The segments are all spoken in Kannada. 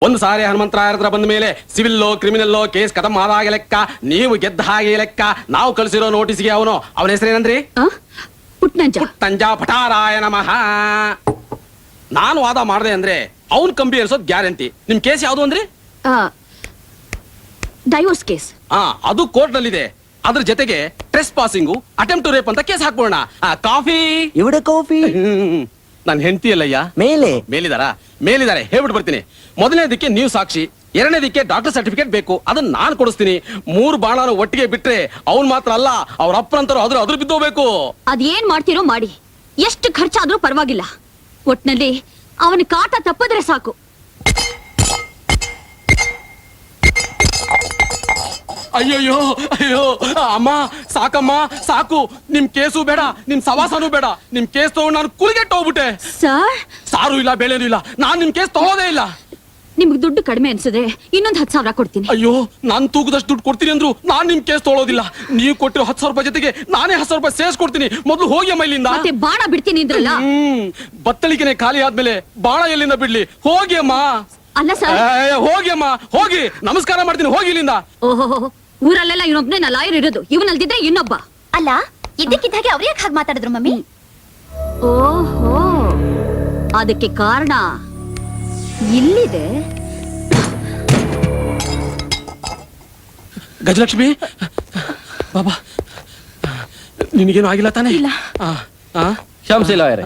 ಒಂದು ಸಾರಿ ಹನುಮಂತರಾಯರ ಹತ್ರ ಬಂದ ಮೇಲೆ ಸಿವಿಲ್ಲೋ ಕ್ರಿಮಿನಲ್ಲೋ ಕೇಸ್ ಖತಮ್ ಆದಾಗೆ ಲೆಕ್ಕ, ನೀವು ಗೆದ್ದ ಹಾಗೆ ಲೆಕ್ಕ. ನಾವು ಕಳಿಸಿರೋ ನೋಟಿಸ್ಗೆ ಅವನ ಹೆಸರೇನಂದ್ರಿ? ಪುಟ್ಟಂಜ ಪಟಾರಾಯ ನಮಃ. ನಾನು ವಾದ ಮಾಡಿದೆ ಅಂದ್ರೆ ಅವನ್ ಕಂಬಿ ಅನ್ಸೋದ್ ಗ್ಯಾರಂಟಿ. ನಿಮ್ ಕೇಸ್ ಯಾವ್ದು ಅಂದ್ರಿ? Divorce case. ಅದು ಕೋರ್ಟ್ ನಲ್ಲಿದೆ. ಅದ್ರ ಜೊತೆಗೆ trespassing, attempt to rape ಅಂತ ಕೇಸ್ ಹಾಕೋಣ. ಕಾಫಿ ಇವಡ ಕಾಫಿ. ನನ್ ಹೆಂಡತಿ ಅಲ್ಲಯ್ಯ ಮೇಲಿದ್ದಾರೆ ಹೇಳ್ಬಿಟ್ಟು ಬರ್ತೀನಿ. ಮೊದಲನೇದಕ್ಕೆ ನೀವು ಸಾಕ್ಷಿ, ಎರಡನೇದಕ್ಕೆ ಡಾಕ್ಟರ್ ಸರ್ಟಿಫಿಕೇಟ್ ಬೇಕು, ಅದನ್ನ ನಾನು ಕೊಡಿಸ್ತೀನಿ. 3 ಬಾಣನ ಒಟ್ಟಿಗೆ ಬಿಟ್ರೆ ಅವ್ನ್ ಮಾತ್ರ ಅಲ್ಲ, ಅವ್ರ ಅಪ್ಪನಂತರು ಅದ್ರ ಬಿದ್ದೋಗ್ಬೇಕು. ಅದೇನ್ ಮಾಡ್ತೀರೋ ಮಾಡಿ, ಎಷ್ಟು ಖರ್ಚಾದ್ರೂ ಪರವಾಗಿಲ್ಲ. ಒಟ್ನಲ್ಲಿ ಅವನ ಕಾಟ ತಪ್ಪಿದ್ರೆ ಸಾಕು. ಅಯ್ಯೋ ಅಮ್ಮ, ಸಾಕಮ್ಮ ಸಾಕು. ನಿಮ್ ಕೇಸು ಬೇಡ, ನಿಮ್ ಸವಾಸನೂ ಬೇಡ. ನಿಮ್ ಕೇಸ್ ತಗೊಂಡು ನಾನು ಕುಲಿಗೆಟ್ಟು ಹೋಗ್ಬಿಟ್ಟೆ. ಸಾರು ಇಲ್ಲ, ಬೇಳೆನೂ ಇಲ್ಲ. ನಾನ್ ನಿಮ್ ಕೇಸ್ ತಗೋದೇ ಇಲ್ಲ. ನಿಮ್ಗೆ ದುಡ್ಡು ಕಡಿಮೆ ಅನ್ಸಿದ್ರೆ ಇನ್ನೊಂದು 10,000 ಕೊಡ್ತೀನಿ. ಅಯ್ಯೋ, ನಾನ್ ತೂಗದಷ್ಟು ದುಡ್ಡು ಕೊಡ್ತೀನಿ ಅಂದ್ರು ನಾನ್ ನಿಮ್ ಕೇಸ್ ತಗೊಳ್ಳೋದಿಲ್ಲ. ನೀವು ಕೊಟ್ಟಿರೋ 10,000 ರೂಪಾಯಿ ಜೊತೆಗೆ ನಾನೇ 10,000 ರೂಪಾಯಿ ಸೇರಿಸ್ಕೊಡ್ತೀನಿ. ಮೊದಲು ಹೋಗಿ ಅಮ್ಮ ಇಲ್ಲಿಂದ. ಮತ್ತೆ ಬಾಣ ಬಿಡ್ತೀನಿ ಅಂದ್ರಲ್ಲ. ಬತ್ತಳಿಕೆನೆ ಖಾಲಿ ಆದ್ಮೇಲೆ ಬಾಣ ಎಲ್ಲಿಂದ ಬಿಡ್ಲಿ? ಹೋಗಿ ಅಮ್ಮ. ಅಲ್ಲ ಸರ್, ಹೋಗಿ ಅಮ್ಮ, ಹೋಗಿ. ನಮಸ್ಕಾರ ಮಾಡ್ತೀನಿ, ಹೋಗಿ ಇಲ್ಲಿಂದ. ಓಹೋ, ಊರಲ್ಲೆಲ್ಲ ಇವನೊಬ್ನೇ ನಾ ಲಾಯರ್ ಇರೋದು, ಇವನಲ್ದಿದ್ರೆ ಇನ್ನೊಬ್ಬ. ಅಲ್ಲ, ಇದ್ದಕ್ಕಿದ್ದಾಗೆ ಅವ್ರು ಯಾಕೆ ಹಾಗೆ ಮಾತಾಡಿದ್ರು ಮಮ್ಮಿ? ಓಹೋ, ಅದಕ್ಕೆ ಕಾರಣ ಇಲ್ಲಿದೆ. ಗಜಲಕ್ಷ್ಮಿ, ಬಾಬಾ, ನಿನಗೇನು ಆಗಿಲ್ಲ ತಾನೇ? ಇಲ್ಲ. ಕ್ಷಮಿಸಿ ಲಾಯರೇ,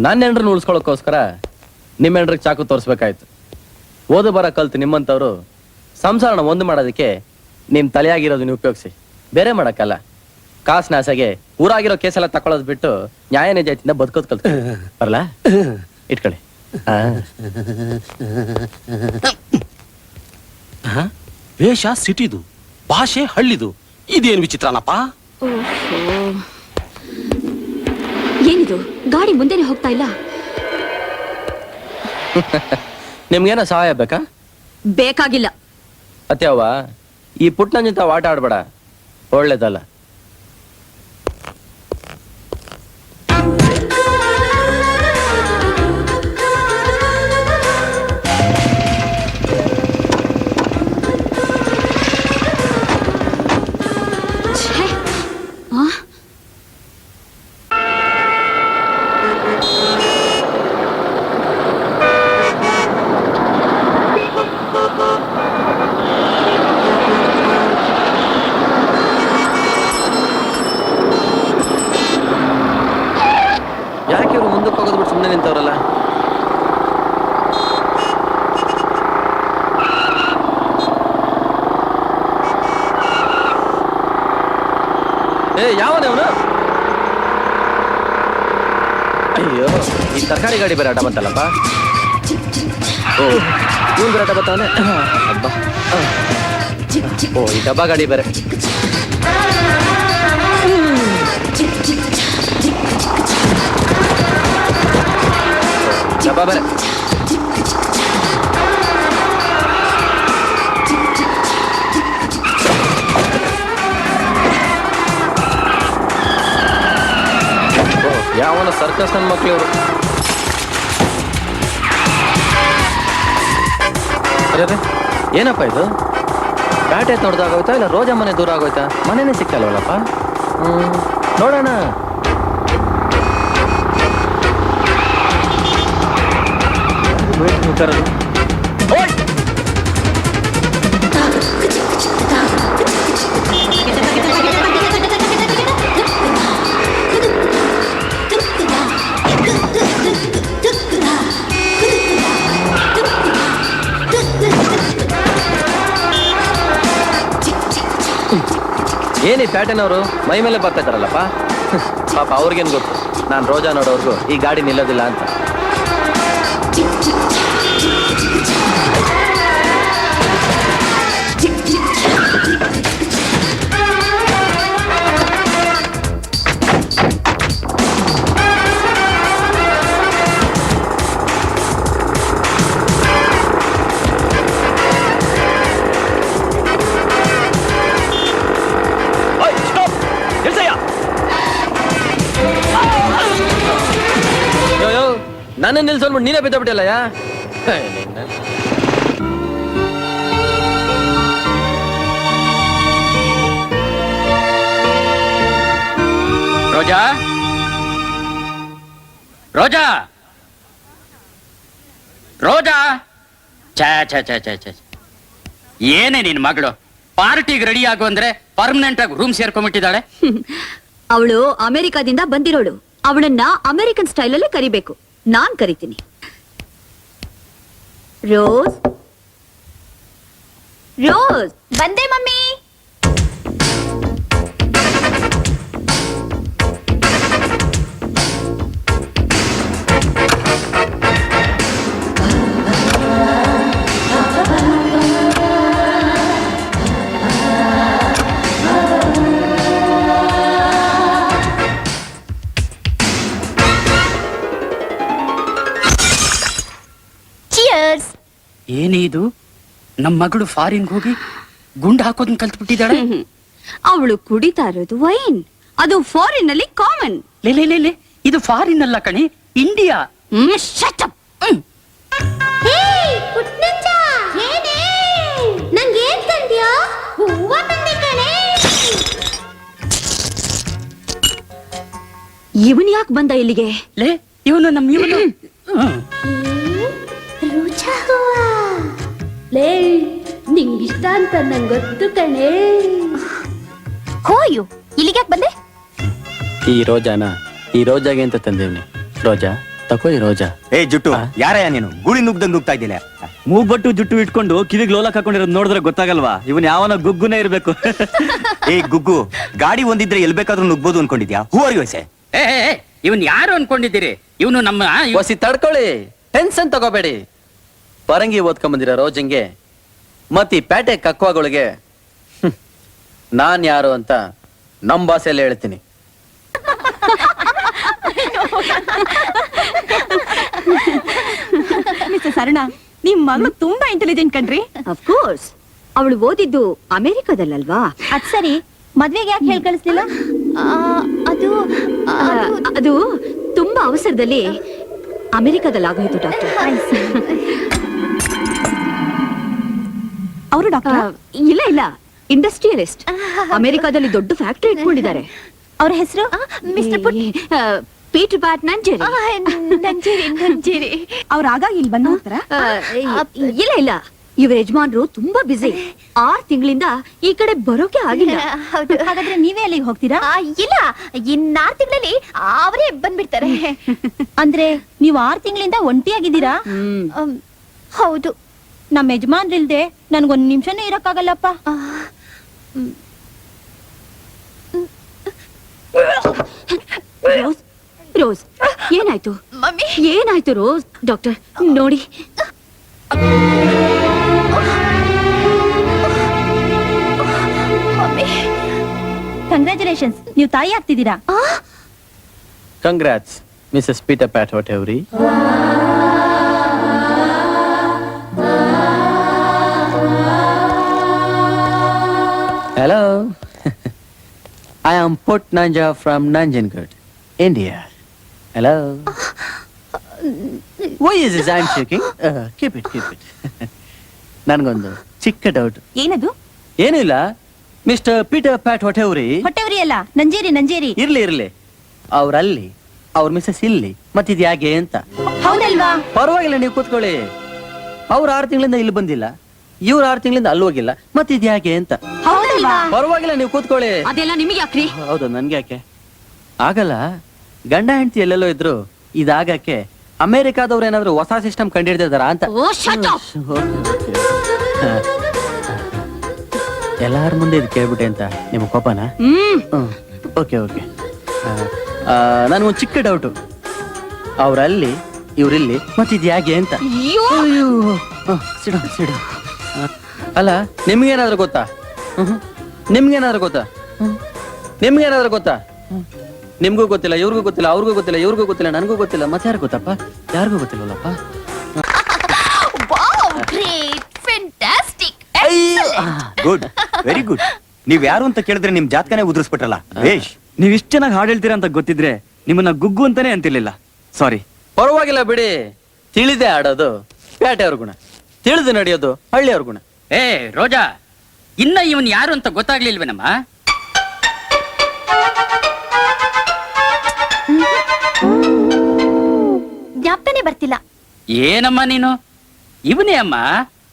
ನನ್ನ ಹೆಂಡ್ರನ್ನ ಉಳಿಸ್ಕೊಳ್ಳೋಕ್ಕೋಸ್ಕರ ನಿಮ್ಮ ಹೆಂಡ್ರಿಗೆ ಚಾಕು ತೋರಿಸ್ಬೇಕಾಯ್ತು. ಓದು ಬರ ಕಲ್ತು ನಿಮ್ಮಂತವ್ರು ಸಂಸಾರನ ಒಂದು ಮಾಡೋದಕ್ಕೆ ನಿಮ್ ತಲೆಯಾಗಿರೋದನ್ನ ಉಪಯೋಗಿಸಿ, ಬೇರೆ ಮಾಡಕ್ಕಲ್ಲ. ಕಾಸ್ನ ಆಸೆಗೆ ಊರಾಗಿರೋ ಕೇಸೆಲ್ಲ ತಕೊಳ್ಳೋದು ಬಿಟ್ಟು ನ್ಯಾಯ ನಿಜಾಯ್ತಿಂದ ಬದುಕೋದ್ ಕಲ್ತು ಬರಲ್ಲ. ಇಟ್ಕೊಳ್ಳಿ. ವೇಷ ಸಿಟಿದು, ಭಾಷೆ ಹಳ್ಳಿದು, ಇದೇನು ವಿಚಿತ್ರನಪ್ಪ. ಏನಿದು, ಗಾಡಿ ಮುಂದೆನೆ ಹೋಗ್ತಾ ಇಲ್ಲ. ನಿಮ್ಗೇನೋ ಸಹಾಯ ಬೇಕಾ? ಬೇಕಾಗಿಲ್ಲ. ಅತ್ಯವ್ವ, ಈ ಪುಟ್ಟನ ಜೊತೆ ಆಟ ಆಡ್ಬೇಡ, ಒಳ್ಳೇದಲ್ಲ. ಯಾಕೆ ಇವ್ರು ಮುಂದಕ್ಕೆ ಹೋಗೋದು ಬಿಟ್ಟು ಸುಮ್ಮನೆ ನಿಂತವ್ರಲ್ಲ? ಯಾವನೇ ಅವನು? ಅಯ್ಯೋ, ಈ ತರಕಾರಿ ಗಾಡಿ ಬೇರೆ ಆಟ ಬಂತಲ್ಲಪ್ಪ. ಓ, ಇವನ್ ಬೇರೆ ಆಟ ಬರ್ತಾವನೆ. ಹಬ್ಬ. ಓ, ಈ ಡಬ್ಬಾ ಗಾಡಿ ಬೇರೆ. ಡಬ್ಬಾ ಬೇರೆ. ಯಾವನ ಸರ್ಕಸ್ ನನ್ನ ಮಕ್ಳು ಇವರು. ಅದೇ ಏನಪ್ಪ ಇದು? ಬ್ಯಾಟೆ ನೋಡ್ದಾಗೋಯ್ತಾ ಇಲ್ಲ ರೋಜಾ ಮನೆ ದೂರ ಆಗೋಯ್ತಾ? ಮನೆನೇ ಸಿಕ್ಕಲ್ವಲ್ಲಪ್ಪ. ನೋಡೋಣ. ಏನಿ ಪ್ಯಾಟರ್ನ್ ಅವರು ಮೈ ಮೇಲೆ ಬರ್ತಾ ಇದ್ದಾರಲ್ಲಪ್ಪ. ಪಾಪ ಅವ್ರಿಗೇನು ಗೊತ್ತು, ನಾನು ರೋಜಾ ನೋಡೋರ್ಗು ಈ ಗಾಡಿ ನಿಲ್ಲೋದಿಲ್ಲ ಅಂತ. ನನ್ನ ನಿಲ್ಸೋನ್ಬಿಟ್ಟು ನೀನೇ ಬಿದ್ದಬಿಟ್ಟಲ್ಲಯ್ಯ. ರೋಜಾ ರೋಜಾ ರೋಜಾ ಛೇ ಛೇ ಛೇ ಛೇ ಛೇ ಏನೇ ನಿನ್ ಮಗಳು ಪಾರ್ಟಿಗೆ ರೆಡಿ ಆಗು ಅಂದ್ರೆ ಪರ್ಮನೆಂಟ್ ಆಗಿ ರೂಮ್ ಸೇರ್ಕೊಂಡ್ಬಿಟ್ಟಿದ್ದಾಳೆ. ಅವಳು ಅಮೆರಿಕಾದಿಂದ ಬಂದಿರೋಳು. ಅವಳನ್ನ ಅಮೆರಿಕನ್ ಸ್ಟೈಲ್ ಅಲ್ಲಿ ಕರಿಬೇಕು. ನಾನ್ ಕರಿತೀನಿ. Rose rose. ಬಂದೆ ಮಮ್ಮಿ. ಚಿಯರ್ಸ್. ಏನೇ ಇದು, ನಮ್ ಮಗಳು ಫಾರಿನ್ ಹೋಗಿ ಗುಂಡು ಹಾಕೋದನ್ನ ಕಲ್ತ್ಬಿಟ್ಟಿದ್ದಾಳೆ. ಅವಳು ಕುಡಿತಾ ಇರೋದು ವೈನ್. ಅದು ಫಾರಿನ್ ಅಲ್ಲಿ ಕಾಮನ್. ಲೇ ಲೇ ಲೇ ಲೇ, ಇದು ಫಾರಿನ್ ಅಲ್ಲ ಕಣೆ, India. Shut up. Hey Putnanja, ಏನೇ ನಂಗೆ ಏನ್ ತಂದ್ಯಾ? ಹೂವ ತಂದೆ ಕಣೆ. ಇವನ್ ಯಾಕೆ ಬಂದ ಇಲ್ಲಿಗೆ? ಲೇ ಇವನು ಇವನು ರುಚಾ ಹೂವ. ಲೇ ನಿಂಗಿಷ್ಟ ಅಂತ ನಂಗೆ ಗೊತ್ತು ಕಣೆ. ಹೋಯು ಇಲ್ಲಿಗೆ ಯಾಕೆ ಬಂದೆ? ಈ ರೋಜಾಗೆ ಅಂತ ತಂದೇವ್ನಿ. ರೋಜಾ ತಕೋ ಈ ರೋಜಾ. ಏ ಜುಟ್ಟು, ಯಾರಯ್ಯ ನೀನು? ಗೂಳಿ ನುಗ್ದಂಗ್ ನುಗ್ತಾ ಇದ್ದಿಲ್ಲ. ಮೂಗ್ಬಟ್ಟು ಜುಟ್ಟು ಇಟ್ಕೊಂಡು ಕಿವಿಗ್ ಲೋಲಕ್ ಹಾಕೊಂಡಿರೋದ್ ನೋಡಿದ್ರೆ ಗೊತ್ತಾಗಲ್ವಾ? ಇವನ್ ಯಾವನ ಗುಗ್ಗುನೇ ಇರ್ಬೇಕು. ಏ ಗುಗ್ಗು, ಗಾಡಿ ಒಂದಿದ್ರೆ ಎಲ್ ಬೇಕಾದ್ರೂ ನುಗ್ಬೋದು ಅನ್ಕೊಂಡಿದ್ಯಾ? Who are you say? ಇವನ್ ಯಾರು ಅನ್ಕೊಂಡಿದ್ದೀರಿ? ಇವನು ನಮ್ಮ ಹೊಸಿ ತಡ್ಕೊಳ್ಳಿ, ಟೆನ್ಷನ್ ತಗೋಬೇಡಿ. ಪರಂಗಿ ಓದ್ಕೊಂಬಂದಿರೋ ರೋಜಂಗೆ ಮತ್ ಈ ಪೇಟೆ ಕಕ್ವಾಗಳಿಗೆ ನಾನ್ ಯಾರು ಅಂತ ನಮ್ ಭಾಷೆಯಲ್ಲಿ ಹೇಳ್ತೀನಿ. ಮಿಸ್ಟರ್ ಸರಣ, ನಿಮ್ ಮಗಳು ತುಂಬಾ ಇಂಟೆಲಿಜೆಂಟ್ ಕಣ್ರಿ. ಆಫ್ ಕೋರ್ಸ್, ಅವಳು ಓದಿದ್ದು ಅಮೆರಿಕದಲ್ಲಲ್ವಾ? ಅದ್ ಸರಿ, ಮದ್ವೆಗೆ ಯಾಕೆ ಹೇಳ್ ಕಳಿಸ್ಲಿಲ್ಲ? ಅದು ಅದು ತುಂಬಾ ಅವಸರದಲ್ಲಿ ಅಮೆರಿಕದಲ್ಲಿ ಆಗೋಯ್ತು ಡಾಕ್ಟರ್. ಅವರು ಡಾಕ್ಟರ್? ಇಲ್ಲ ಇಲ್ಲ, ಇಂಡಸ್ಟ್ರಿಯಲಿಸ್ಟ್. ಅಮೆರಿಕಾದಲ್ಲಿ ದೊಡ್ಡ ಫ್ಯಾಕ್ಟರಿ ಇಟ್ಕೊಂಡಿದ್ದಾರೆ. ಅವ್ರ ಹೆಸರು ಮಿಸ್ಟರ್ ಪೀಟರ್ ಬ್ಯಾಟ್ ನಂಜೇರಿ. ನಂಜೇರಿ. ಅವ್ರ ಆಗ ಇಲ್ಲಿ ಬಂದು ಹೋಗ್ತಾರ? ಇಲ್ಲ ಇಲ್ಲ, ಇವ್ರ ಯಜಮಾನ್ರು ತುಂಬಾ ಬಿಸಿ. 6 ತಿಂಗಳಿಂದ ಈ ಕಡೆ ಬರೋಕೆ ಆಗಿಲ್ಲ. ಹಾಗಾದ್ರೆ ನೀವೇ ಅಲ್ಲಿಗೆ ಹೋಗ್ತೀರಾ? ಇಲ್ಲ, ಇನ್ 6 ತಿಂಗಳಲ್ಲಿ ಅವರೇ ಬಂದ್ಬಿಡ್ತಾರೆ. ಅಂದ್ರೆ ನೀವು 6 ತಿಂಗಳಿಂದ ಒಂಟಿಯಾಗಿದ್ದೀರಾ? ಹೌದು. ನಮ್ಮ ಯಜಮಾನ್ರಿಲ್ದೆ ನನ್ಗೊಂದ್ ನಿಮಿಷನೂ ಇರಕ್ಕಾಗಲ್ಲಪ್ಪ. ರೋಸ್, ರೋಸ್, ಏನಾಯ್ತು? ಏನಾಯ್ತು ರೋಸ್? ಡಾಕ್ಟರ್ ನೋಡಿ. ಕಂಗ್ರ್ಯಾಚುಲೇಷನ್ಸ್, ನೀವು ತಾಯಿ ಆಗ್ತಿದ್ದೀರಾ. ಕಂಗ್ರಾಟ್ಸ್ ಮಿಸಸ್ ಪೀಟರ್ ಪ್ಯಾಟ್ ಹೊಟೆವ್ರಿ. Hello. I am Put Nanja from Nanjangud, India. Hello. Why is this I'm shaking? Keep it. ನನಗೊಂದು ಚಿಕ್ಕ ಡೌಟ್. ಏನದು? ಏನೂ ಇಲ್ಲ. ಮಿಸ್ಟರ್ ಪೀಟರ್ ಪ್ಯಾಟ್ ಹೊಟೆವ್ರಿ. ಹೊಟ್ಟೆವ್ರಿ ಅಲ್ಲ, ನಂಜೇರಿ. ಇರ್ಲಿ. ಅವ್ರಲ್ಲಿ, ಅವ್ರ ಮಿಸಸ್ ಇಲ್ಲಿ, ಮತ್ತಿದ್ ಯಾಕೆ ಅಂತ. ಹೌದಲ್ವಾ? ಪರವಾಗಿಲ್ಲ, ನೀವು ಕೂತ್ಕೊಳ್ಳಿ. ಅವ್ರು 6 ತಿಂಗಳಿಂದ ಇಲ್ಲಿ ಬಂದಿಲ್ಲ, ಇವ್ರು 6 ತಿಂಗಳಿಂದ ಅಲ್ಲಿ ಹೋಗಿಲ್ಲ, ಮತ್ತಿದ್ ಯಾಕೆ ಅಂತ. ಹೌದಲ್ವಾ? ಪರವಾಗಿಲ್ಲ, ನೀವು ಕೂತ್ಕೊಳ್ಳಿ. ಅದೆಲ್ಲ ನಿಮಗೆ ಯಾಕ್ರಿ? ಹೌದು, ನನ್ಗೆ ಯಾಕೆ ಆಗಲ್ಲ? ಗಂಡ ಹೆಂಡತಿ ಎಲ್ಲೆಲ್ಲೋ ಇದ್ರು ಇದಾಗಕ್ಕೆ ಅಮೆರಿಕಾದವ್ರು ಏನಾದ್ರು ಹೊಸ ಸಿಸ್ಟಮ್ ಕಂಡಿಡ್ದಿದಾರ ಅಂತ. ಓ ಶಟ್ ಅಪ್. ಎಲ್ಲಾರ ಮುಂದೆ ಇದು ಕೇಳ್ಬಿಟ್ಟೆ ಅಂತ ನಿಮ್ ಕೋಪನಾ? ಓಕೆ. ನನ್ಗೊಂದು ಚಿಕ್ಕ ಡೌಟು. ಅವ್ರಲ್ಲಿ, ಇವ್ರಿಲ್ಲಿ, ಮತ್ತಿದ್ ಯಾಕೆ ಅಂತ. ಸಿಡು. ಅಲ್ಲ, ನಿಮ್ಗೇನಾದ್ರು ಗೊತ್ತಾ? ನಿಮ್ಗೇನಾದ್ರು ಗೊತ್ತಾ? ನಿಮ್ಗೂ ಗೊತ್ತಿಲ್ಲ, ಇವ್ರಿಗೂ ಗೊತ್ತಿಲ್ಲ, ಅವ್ರಿಗೂ ಗೊತ್ತಿಲ್ಲ, ಇವ್ರಿಗೂ ಗೊತ್ತಿಲ್ಲ, ನನಗೂ ಗೊತ್ತಿಲ್ಲ, ಮತ್ತೆ ಯಾರು ಗೊತ್ತಪ್ಪ? ಯಾರಿಗೂ ಗೊತ್ತಿಲ್ಲವಲ್ಲಪ್ಪ. Good, very good. ನೀವ್ ಯಾರು ಅಂತ ಕೇಳಿದ್ರೆ ನಿಮ್ ಜಾತಕನೇ ಉದುರಿಸ್ಬಿಟ್ರಲ್ಲ. ಬೇಷ್. ನೀವ್ ಇಷ್ಟ ಚೆನ್ನಾಗಿ ಹಾಡು ಹೇಳ್ತೀರಾ ಅಂತ ಗೊತ್ತಿದ್ರೆ ನಿಮ್ಮನ್ನ ಗುಗ್ಗು ಅಂತಾನೆ ಅಂತಿರ್ಲಿಲ್ಲ. ಸಾರಿ. ಪರವಾಗಿಲ್ಲ ಬಿಡಿ. ತಿಳಿದೆ ಆಡೋದು ಪೇಟೆಯವ್ರ ಗುಣ, ತಿಳಿದು ನಡೆಯೋದು ಹಳ್ಳಿಯವ್ರ ಗುಣ. ಏ ರೋಜಾ, ಇನ್ನ ಇವನ್ ಯಾರು ಅಂತ ಗೊತ್ತಾಗ್ಲಿಲ್ವೇನಮ್ಮ? ಜ್ಞಾಪಕನೇ ಬರ್ತಿಲ್ಲ. ಏನಮ್ಮ ನೀನು? ಇವನೇ ಅಮ್ಮ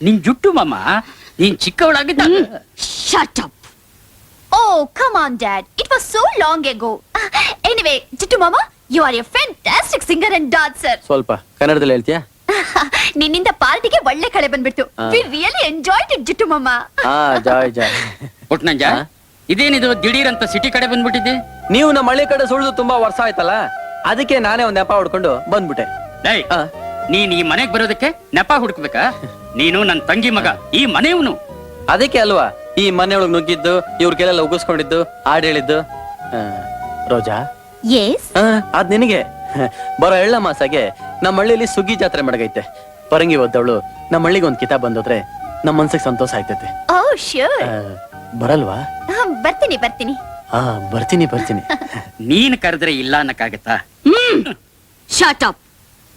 ನಿನ್ ಜುಟ್ಟು ಮಮ್ಮ. ನೀನ್ ಚಿಕ್ಕವಳಾಗಿದ್ದ shut up. Oh come on dad, it was so long ago. Anyway Jittu ಮಾಮ, you are a fantastic singer and dancer. ಸ್ವಲ್ಪ ಕನ್ನಡದಲ್ಲಿ ಹೇಳ್ತೀಯಾ? ನಿನ್ನಿಂದ ಪಾರ್ಟಿಗೆ ಒಳ್ಳೆ ಕಳೆ ಬಂದ್ಬಿಡ್ತು. We really enjoyed it Jittu ಮಾಮ. ಹಾ, ಜಾಯ್ ಜಾಯ್. ಪುಟ್ನಂಜ, ಇದೇನಿದು ದಿಢೀರ್ ಅಂತ ಸಿಟಿ ಕಡೆ ಬಂದ್ಬಿಟ್ಟಿದ್ದೆ? ನೀವು ನಮ್ಮ ಹಳ್ಳಿ ಕಡೆ ಸುಳ್ದು ತುಂಬಾ ವರ್ಷ ಆಯ್ತಲ್ಲ, ಅದಕ್ಕೆ ನಾನೇ ಒಂದ್ ನೆಪ ಹೊಡ್ಕೊಂಡು ಬಂದ್ಬಿಟ್ಟೆ. ಡೇಯ್, ಆ, ನೀನ್ ಈ ಮನೆಗ್ ಬರೋದಕ್ಕೆ ನೆಪ ಹುಡುಕ್ಬೇಕಾ? ನೀನು ನನ್ ತಂಗಿ ಮಗ, ಈ ಮನೆಯವನು. ಅದಕ್ಕೆ ಅಲ್ವಾ ಈ ಮನೆಯೊಳಗ್ ನುಗ್ಗಿದ್ದು, ಇವ್ರ ಕೆಲೆಲ್ಲ ಉಗಿಸ್ಕೊಂಡಿದ್ದು, ಹಾಡ್ ಹೇಳಿದ್ದು. ಆ, ರೋಜಾ, ಎಸ್, ಅದ್ ನಿನಗೆ. ಬರೋ ಎಳ್ಳ ಮಾಸಾಗೆ ನಮ್ಮ ಹಳ್ಳಿಲಿ ಸುಗ್ಗಿ ಜಾತ್ರೆ ಮಾಡಗೈತೆ. ಪರಂಗಿ ಓದ್ದವಳು ನಮ್ಮ ಹಳ್ಳಿಗೆ ಒಂದ್ ಕಿತಾಬ್ ಬಂದೋದ್ರೆ ನಮ್ಮ ಮನ್ಸಿಗೆ ಸಂತೋಷ ಆಯ್ತೈತೆ. ಓ ಶ್ಯೂರ್, ಬರಲ್ವಾ? ಬರ್ತೀನಿ ಬರ್ತೀನಿ. ಹಾ, ಬರ್ತೀನಿ. ನೀನ್ ಕರೆದ್ರೆ ಇಲ್ಲ ಅನ್ನಕ್ಕಾಗತ್ತಾ? Shut up.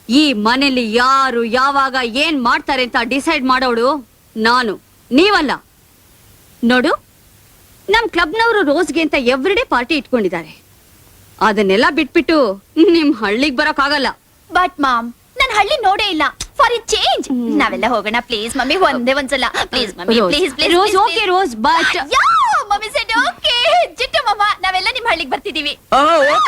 ಈ ಮನೇಲಿ ಯಾರು ಯಾವಾಗ ಏನ್ ಮಾಡ್ತಾರೆ ಅಂತ ಡಿಸೈಡ್ ಮಾಡೋಳು ನಾನು, ನೀವಲ್ಲ. ನೋಡು, ನಮ್ ಕ್ಲಬ್ನವರು ರೋಸ್ಗೆ ಅಂತ ಎವ್ರಿಡೇ ಪಾರ್ಟಿ ಇಟ್ಕೊಂಡಿದ್ದಾರೆ. ಅದನ್ನೆಲ್ಲ ಬಿಟ್ಬಿಟ್ಟು ನಿಮ್ ಹಳ್ಳಿಗ್ ಬರಕ್ ಆಗಲ್ಲ. ಬಟ್ ಮಾಮ್, ನನ್ ಹಳ್ಳಿ ನೋಡೇ ಇಲ್ಲ. ಫಾರ್ ಎ ಚೇಂಜ್ ನಾವೆಲ್ಲ ಹೋಗೋಣ ಪ್ಲೀಸ್ ಮಮ್ಮಿ, ಒಂದೇ ಒಂದ್ಸಲ please mummy, please please. Rose, okay rose, but yeah mummy said okay. Jittu ಮಾಮ, ನಾವೆಲ್ಲ ನಿಮ್ ಹಳ್ಳಿಗೆ ಬರ್ತಿದೀವಿ. ಓಕೆ